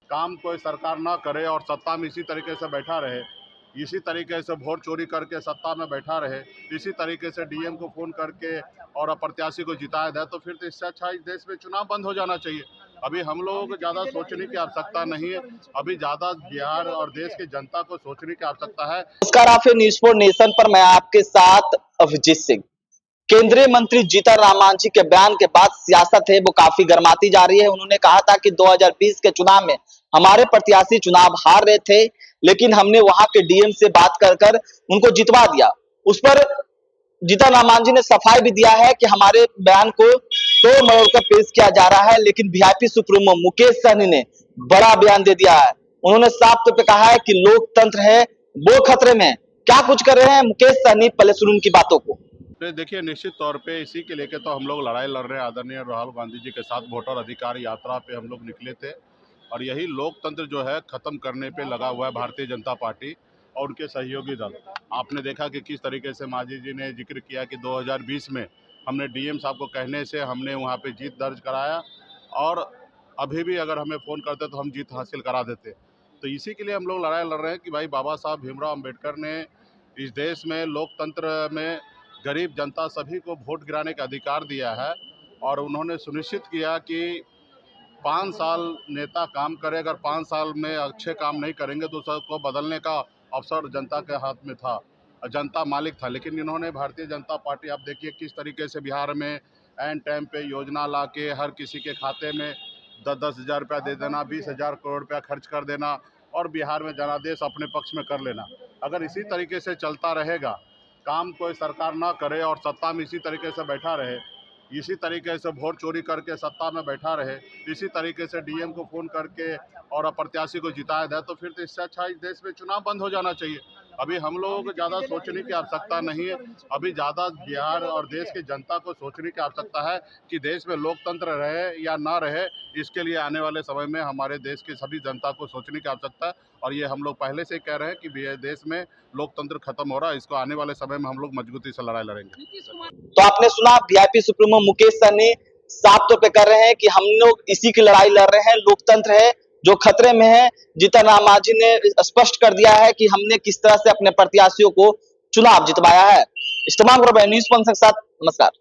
काम कोई सरकार ना करे और सत्ता में इसी तरीके से बैठा रहे, इसी तरीके से वोट चोरी करके सत्ता में बैठा रहे, इसी तरीके से डीएम को फ़ोन करके और प्रत्याशी को जिताया जाए, तो फिर तो इससे अच्छा इस देश में चुनाव बंद हो जाना चाहिए। अभी हम लोगों को ज़्यादा सोचने की आवश्यकता नहीं है, अभी ज़्यादा बिहार और देश की जनता को सोचने की आवश्यकता है। नमस्कार, आप न्यूज़ फॉर नेशन पर मैं आपके साथ अभिजीत सिंह। केंद्रीय मंत्री जीतन राम मांझी के बयान के बाद सियासत है वो काफी गर्माती जा रही है। उन्होंने कहा था कि 2020 के चुनाव में हमारे प्रत्याशी चुनाव हार रहे थे, लेकिन हमने वहां के डीएम से बात कर उनको जितवा दिया। उस पर जीतन राम मांझी ने सफाई भी दिया है कि हमारे बयान को तो मरोड़कर पेश किया जा रहा है, लेकिन वीआईपी सुप्रीमो मुकेश सहनी ने बड़ा बयान दे दिया है। उन्होंने साफ तौर पे कहा है कि लोकतंत्र है वो खतरे में। क्या कुछ कर रहे हैं मुकेश सहनी, पहले सुनो उनकी बातों को। देखिए, निश्चित तौर पे इसी के लेके तो हम लोग लड़ाई लड़ रहे हैं। आदरणीय राहुल गांधी जी के साथ वोटर अधिकार यात्रा पे हम लोग निकले थे और यही लोकतंत्र जो है ख़त्म करने पे लगा हुआ है भारतीय जनता पार्टी और उनके सहयोगी दल। आपने देखा कि किस तरीके से मांझी जी ने जिक्र किया कि 2020 में हमने डीएम साहब को कहने से हमने वहाँ पे जीत दर्ज कराया और अभी भी अगर हमें फ़ोन करते तो हम जीत हासिल करा देते। तो इसी के लिए हम लोग लड़ाई लड़ रहे हैं कि भाई बाबा साहब भीमराव अम्बेडकर ने इस देश में लोकतंत्र में गरीब जनता सभी को वोट गिराने का अधिकार दिया है और उन्होंने सुनिश्चित किया कि 5 साल नेता काम करे, अगर 5 साल में अच्छे काम नहीं करेंगे तो सबको बदलने का अवसर जनता के हाथ में था, जनता मालिक था। लेकिन इन्होंने भारतीय जनता पार्टी, आप देखिए किस तरीके से बिहार में एन टाइम पे योजना ला के हर किसी के खाते में 10-10 हज़ार रुपया दे देना, 20,000 करोड़ रुपया खर्च कर देना और बिहार में जनादेश अपने पक्ष में कर लेना। अगर इसी तरीके से चलता रहेगा, काम कोई सरकार ना करे और सत्ता में इसी तरीके से बैठा रहे, इसी तरीके से वोट चोरी करके सत्ता में बैठा रहे, इसी तरीके से डीएम को फ़ोन करके और प्रत्याशी को जिताया जाए, तो फिर तो इससे अच्छा इस देश में चुनाव बंद हो जाना चाहिए। अभी हम लोगों को ज़्यादा सोचने की आवश्यकता नहीं है, अभी ज़्यादा बिहार और देश की जनता को सोचने की आवश्यकता है कि देश में लोकतंत्र रहे या ना रहे। इसके लिए आने वाले समय में हमारे देश की सभी जनता को सोचने की आवश्यकता है और ये हम लोग पहले से कह रहे हैं कि देश में लोकतंत्र खत्म हो रहा है। इसको आने वाले समय में हम लोग मजबूती से लड़ाई लड़ेंगे। तो आपने सुना, वीआईपी सुप्रीमो मुकेश सहनी साफ तौर पे कर रहे हैं कि हम लोग इसी की लड़ाई लड़ रहे हैं, लोकतंत्र है जो खतरे में है। जीतन राम मांझी ने स्पष्ट कर दिया है कि हमने किस तरह से अपने प्रत्याशियों को चुनाव जितवाया है। इस तमाम न्यूज़ के साथ नमस्कार।